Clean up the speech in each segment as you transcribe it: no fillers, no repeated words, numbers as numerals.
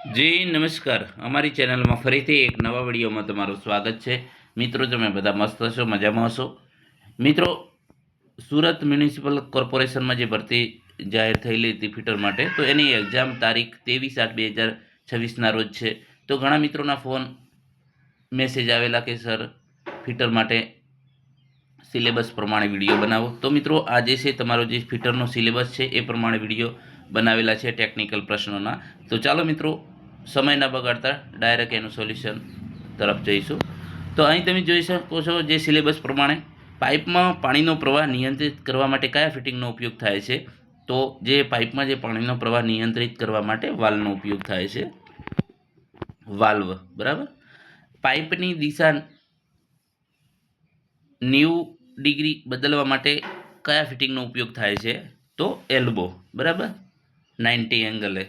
જી નમસ્કાર, અમારી ચેનલમાં ફરીથી એક નવા વિડીયોમાં તમારું સ્વાગત છે। મિત્રો, તમે બધા મસ્ત હશો, મજામાં હશો। મિત્રો, સુરત મ્યુનિસિપલ કોર્પોરેશનમાં જે ભરતી જાહેર થયેલી હતી ફિટર માટે, તો એની એક્ઝામ તારીખ 23/8/2026ના રોજ છે। તો ઘણા મિત્રોના ફોન મેસેજ આવેલા કે સર ફિટર માટે સિલેબસ પ્રમાણે વિડીયો બનાવો। તો મિત્રો, આજે છે તમારો જે ફિટરનો સિલેબસ છે એ પ્રમાણે વિડીયો બનાવેલા છે ટેકનિકલ પ્રશ્નોના। તો ચાલો મિત્રો, સમય ન બગાડતા ડાયરેક્ટ એનું સોલ્યુશન તરફ જઈશું। તો અહીં તમે જોઈ શકો છો જે સિલેબસ પ્રમાણે પાઇપમાં પાણીનો પ્રવાહ નિયંત્રિત કરવા માટે કયા ફિટિંગનો ઉપયોગ થાય છે। તો જે પાઇપમાં જે પાણીનો પ્રવાહ નિયંત્રિત કરવા માટે વાલ્વનો ઉપયોગ થાય છે, વાલ્વ, બરાબર। પાઇપની દિશા 90 ડિગ્રી બદલવા માટે કયા ફિટિંગનો ઉપયોગ થાય છે? તો એલ્બો, બરાબર, 90 એંગલે,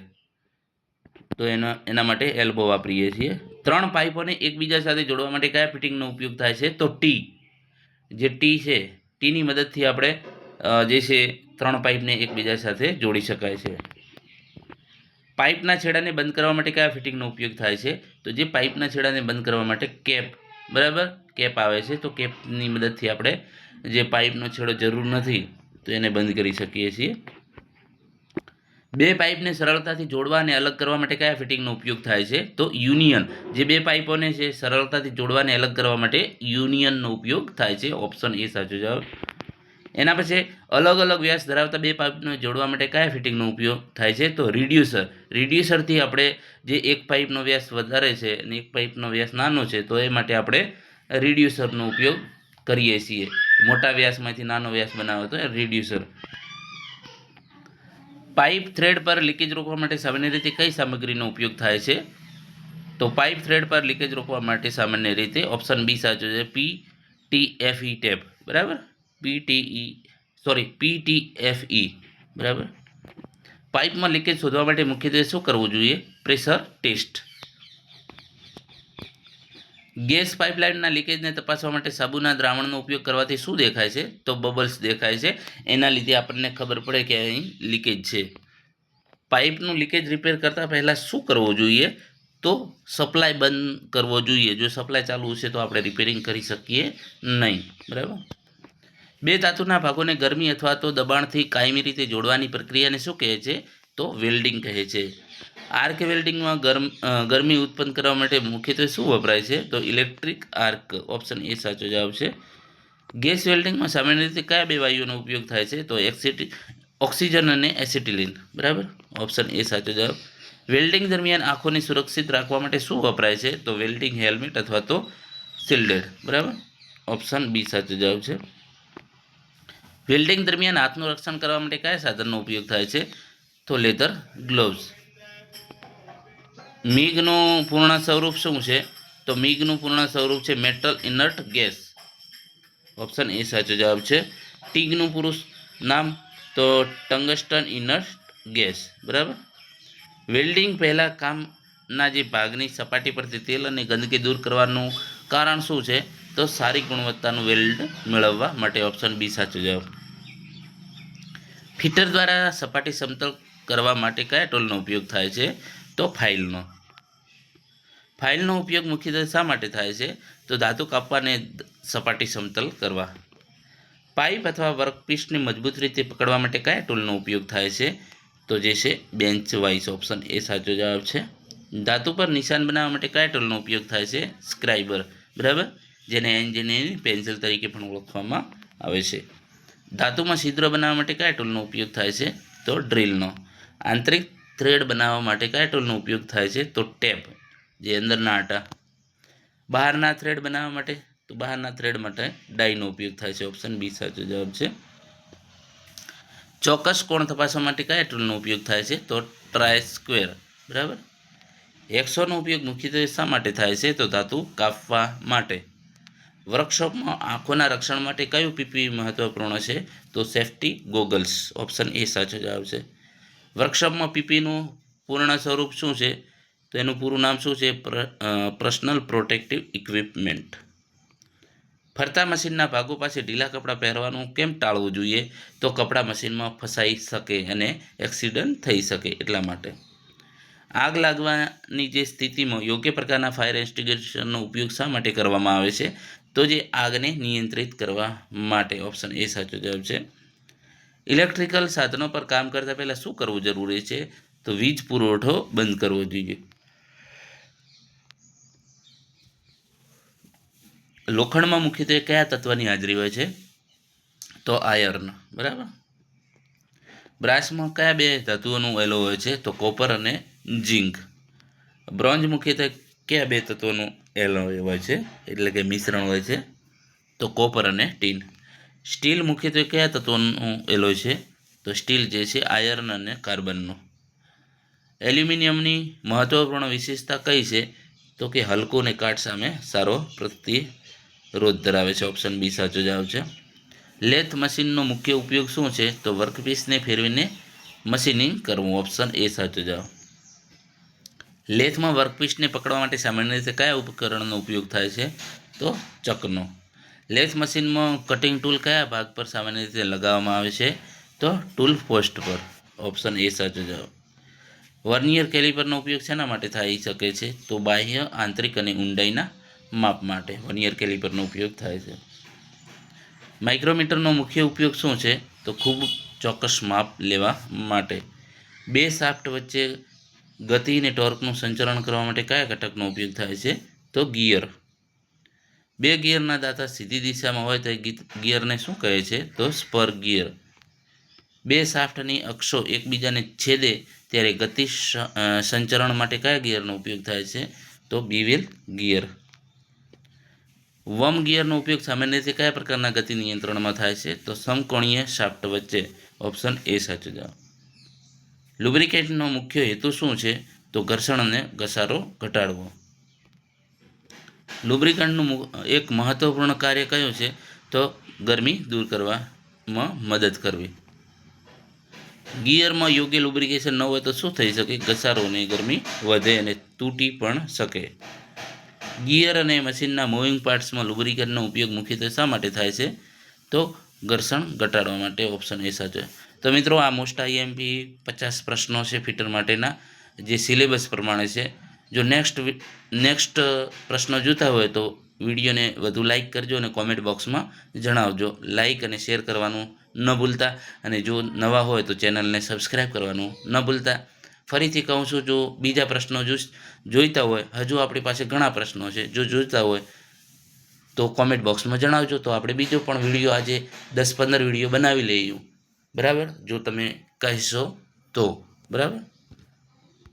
તો એના માટે એલ્બો વાપરીએ છીએ। 3 પાઇપોને એકબીજા સાથે જોડવા માટે કયા ફિટિંગનો ઉપયોગ થાય છે? તો ટી, જે ટી છે, ટીની મદદથી આપણે જે છે 3 પાઇપને એકબીજા સાથે જોડી શકાય છે। પાઇપના છેડાને બંધ કરવા માટે કયા ફિટિંગનો ઉપયોગ થાય છે? તો જે પાઇપના છેડાને બંધ કરવા માટે કેપ, બરાબર, કેપ આવે છે, તો કેપની મદદથી આપણે જે પાઇપનો છેડો જરૂર નથી તો એને બંધ કરી શકીએ છીએ। 2 પાઇપને સરળતાથી જોડવા અને અલગ કરવા માટે કયા ફિટિંગનો ઉપયોગ થાય છે? તો યુનિયન, જે 2 પાઇપોને છે સરળતાથી જોડવા અને અલગ કરવા માટે યુનિયનનો ઉપયોગ થાય છે। ઓપ્શન એ સાચો જવાબ। એના પછી અલગ અલગ વ્યાસ ધરાવતા 2 પાઇપને જોડવા માટે કયા ફિટિંગનો ઉપયોગ થાય છે? તો રિડ્યુસર, રિડ્યુસરથી આપણે જે એક પાઇપનો વ્યાસ વધારે છે અને એક પાઇપનો વ્યાસ નાનો છે તો એ માટે આપણે રિડ્યુસરનો ઉપયોગ કરીએ છીએ। મોટા વ્યાસમાંથી નાનો વ્યાસ બનાવો તો રિડ્યુસર। પાઇપ થ્રેડ પર લીકેજ રોકવા માટે સામાન્ય રીતે કઈ સામગ્રીનો ઉપયોગ થાય છે? તો પાઇપ થ્રેડ પર લીકેજ રોકવા માટે સામાન્ય રીતે ઓપ્શન બી સાચો છે, PTFE ટેપ, બરાબર, PTFE, બરાબર। પાઇપમાં લીકેજ શોધવા માટે મુખ્યત્વે શું કરવું જોઈએ? Pressure test. ગેસ પાઇપલાઇનના લીકેજને તપાસવા માટે સાબુના દ્રાવણનો ઉપયોગ કરવાથી શું દેખાય છે? તો બબલ્સ દેખાય છે। એના લીધે આપણને ખબર પડે કે અહીં લીકેજ છે। પાઇપનું લીકેજ રિપેર કરતાં પહેલાં શું કરવું જોઈએ? તો સપ્લાય બંધ કરવો જોઈએ। જો સપ્લાય ચાલુ હશે તો આપણે રિપેરિંગ કરી શકીએ નહીં, બરાબર। 2 ધાતુના ભાગોને ગરમી અથવા તો દબાણથી કાયમી રીતે જોડવાની પ્રક્રિયાને શું કહે છે? તો વેલ્ડિંગ કહે છે। આર્ક વેલ્ડિંગમાં ગરમી ઉત્પન્ન કરવા માટે મુખ્યત્વે શું વપરાય છે? તો ઇલેક્ટ્રિક આર્ક, ઓપ્શન એ સાચો જવાબ છે। ગેસ વેલ્ડિંગમાં સામાન્ય રીતે કયા 2 વાયુઓનો ઉપયોગ થાય છે? તો ઓક્સિજન અને એસિટિલિન, બરાબર, ઓપ્શન એ સાચો જવાબ। વેલ્ડિંગ દરમિયાન આંખોને સુરક્ષિત રાખવા માટે શું વપરાય છે? તો વેલ્ડિંગ હેલ્મેટ અથવા તો શિલ્ડેડ, બરાબર, ઓપ્શન બી સાચો જવાબ છે। વેલ્ડિંગ દરમિયાન હાથનું રક્ષણ કરવા માટે કયા સાધનનો ઉપયોગ થાય છે? તો લેધર ગ્લોવ્સ। મીગનું પૂર્ણ સ્વરૂપ શું છે? તો મીગનું પૂર્ણ સ્વરૂપ છે metal inert gas, option A સાચો જવાબ છે। ટીગનું પૂરું નામ તો ટંગસ્ટન ઇનર્ટ ગેસ, બરાબર। વેલ્ડિંગ પહેલાં કામના જે ભાગની સપાટી પરથી તેલ અને ગંદકી દૂર કરવાનું કારણ શું છે? તો સારી ગુણવત્તાનું વેલ્ડ મેળવવા માટે, ઓપ્શન બી સાચો જવાબ। ફિટર દ્વારા સપાટી સમતલ કરવા માટે કયા ટૂલનો ઉપયોગ થાય છે? તો ફાઇલનો। ફાઇલનો ઉપયોગ મુખ્યત્વે શા માટે થાય છે? તો ધાતુ કાપવાને સપાટી સમતલ કરવા। પાઇપ અથવા વર્કપીસને મજબૂત રીતે પકડવા માટે કયા ટૂલનો ઉપયોગ થાય છે? તો જે છે બેન્ચ વાઇસ, ઓપ્શન એ સાચો જવાબ છે। ધાતુ પર નિશાન બનાવવા માટે કયા ટૂલનો ઉપયોગ થાય છે? સ્ક્રાઇબર, બરાબર, જેને એન્જિનિયરિંગ પેન્સિલ તરીકે પણ ઓળખવામાં આવે છે। ધાતુમાં છિદ્ર બનાવવા માટે કયા ટૂલનો ઉપયોગ થાય છે? તો ડ્રિલનો। આંતરિક થ્રેડ બનાવવા માટે કયા ટૂલનો ઉપયોગ થાય છે? તો ટેપ, જે અંદરના આટા। બહારના થ્રેડ બનાવવા માટે, તો બહારના થ્રેડ માટે ડાઈનો ઉપયોગ થાય છે, ઓપ્શન બી સાચો જવાબ છે। ચોક્કસ કોણ તપાસવા માટે કયા ટૂલનો ઉપયોગ થાય છે? તો ટ્રાય સ્ક્વેર, બરાબર। હેક્સોનો ઉપયોગ મુખ્યત્વે શા માટે થાય છે? તો ધાતુ કાપવા માટે। વર્કશોપમાં આંખોના રક્ષણ માટે કયું પીપીઈ મહત્વપૂર્ણ છે? તો સેફ્ટી ગોગલ્સ, ઓપ્શન એ સાચો જવાબ છે। વર્કશોપમાં પીપીઈનું પૂર્ણ સ્વરૂપ શું છે? તો એનું પૂરું નામ શું છે? Personal protective equipment. ફરતા મશીનના ભાગો પાસે ઢીલા કપડાં પહેરવાનું કેમ ટાળવું જોઈએ? તો કપડાં મશીનમાં ફસાઈ શકે અને એક્સિડન્ટ થઈ શકે એટલા માટે। આગ લાગવાની જે સ્થિતિમાં યોગ્ય પ્રકારના ફાયર એક્સ્ટિંગ્વિશરનો ઉપયોગ શા માટે કરવામાં આવે છે? તો જે આગને નિયંત્રિત કરવા માટે. ઓપ્શન એ સાચો જવાબ છે. ઇલેક્ટ્રિકલ સાધનો પર કામ કરતા પહેલાં શું કરવું જરૂરી છે? તો વીજ પુરવઠો બંધ કરવો જોઈએ. લોખંડમાં મુખ્યત્વે કયા તત્વની હાજરી હોય છે? તો આયર્ન. બરાબર. બ્રાસમાં કયા બે ધાતુઓનું એલો હોય છે? તો કોપર અને ઝિંક. બ્રોન્ઝ મુખ્યત્વે કયા બે તત્વોનું એલો હોય છે, એટલે કે મિશ્રણ હોય છે? તો કોપર અને ટીન. સ્ટીલ મુખ્યત્વે કયા તત્વોનું એલો છે? તો સ્ટીલ જે છે આયર્ન અને કાર્બનનું. એલ્યુમિનિયમની મહત્વપૂર્ણ વિશેષતા કઈ છે? તો કે હલકું અને કાટ સામે સારો પ્રતિરોધ ધરાવે છે. ઓપ્શન બી સાચો જવાબ છે. લેથ મશીનનો મુખ્ય ઉપયોગ શું છે? તો વર્કપીસને ફેરવીને મશીનિંગ કરવું. ઓપ્શન એ સાચો જવાબ. લેથમાં વર્કપીસને પકડવા માટે સામાન્ય રીતે કયા ઉપકરણનો ઉપયોગ થાય છે? તો ચકનો. લેથ મશીનમાં કટિંગ ટૂલ કયા ભાગ પર સામાન્ય રીતે લગાવવામાં આવે છે? તો ટૂલ પોસ્ટ પર. ઓપ્શન એ સાચો જવાબ. વર્નિયર કેલિપરનો ઉપયોગ શેના માટે થઈ શકે છે? તો બાહ્ય, આંતરિક અને ઊંડાઈના માપ માટે વર્નિયર કેલિપરનો ઉપયોગ થાય છે. માઇક્રોમીટરનો મુખ્ય ઉપયોગ શું છે? તો ખૂબ ચોક્કસ માપ લેવા માટે. બે શાફ્ટ વચ્ચે ગતિ અને ટોર્કનું સંચાલન કરવા માટે કયા ઘટકનો ઉપયોગ થાય છે? તો ગિયર. બે ગિયરના દાંતા સીધી દિશામાં હોય તો ગિયરને શું કહે છે? તો સ્પર ગિયર. બે શાફ્ટની અક્ષો એકબીજાને છેદે ત્યારે ગતિ સંચરણ માટે કયા ગિયરનો ઉપયોગ થાય છે? તો બિવેલ ગિયર. વમ ગિયરનો ઉપયોગ સામાન્ય રીતે કયા પ્રકારના ગતિ નિયંત્રણમાં થાય છે? તો સમકોણીય શાફ્ટ વચ્ચે. ઓપ્શન એ સાચો જવાબ. લુબ્રિકેન્ટનો મુખ્ય હેતુ શું છે? તો ઘર્ષણ અને ઘસારો ઘટાડવો. લુબ્રિકન્ટનું એક મહત્વપૂર્ણ કાર્ય કયું છે? તો ગરમી દૂર કરવામાં મદદ કરવી. ગિયરમાં યોગ્ય લુબ્રિકેશન ન હોય તો શું થઈ શકે? ઘસારો અને ગરમી વધે અને તૂટી પણ શકે. ગિયર અને મશીનના મૂવિંગ પાર્ટ્સમાં લુબ્રિકન્ટનો ઉપયોગ મુખ્યત્વે શા માટે થાય છે? તો ઘર્ષણ ઘટાડવા માટે. ઓપ્શન એ સાચો. તો મિત્રો, આ મોસ્ટ આઈએમપી 50 પ્રશ્નો છે ફિટર માટેના, જે સિલેબસ પ્રમાણે છે. જો નેક્સ્ટ પ્રશ્નો જોતા હોય તો વિડીયોને વધુ લાઇક કરજો અને કોમેન્ટ બોક્સમાં જણાવજો. લાઇક અને શેર કરવાનું ન ભૂલતા, અને જો નવા હોય તો ચેનલને સબસ્ક્રાઈબ કરવાનું ન ભૂલતા. ફરીથી કહું છું, જો બીજા પ્રશ્નો જોઈતા હોય, હજુ આપણી પાસે ઘણા પ્રશ્નો છે, જો જોઈતા હોય તો કોમેન્ટ બોક્સમાં જણાવજો, તો આપણે બીજો પણ વિડીયો આજે 10-15 વિડીયો બનાવી લઈએ. બરાબર, જો તમે કહેશો તો. બરાબર.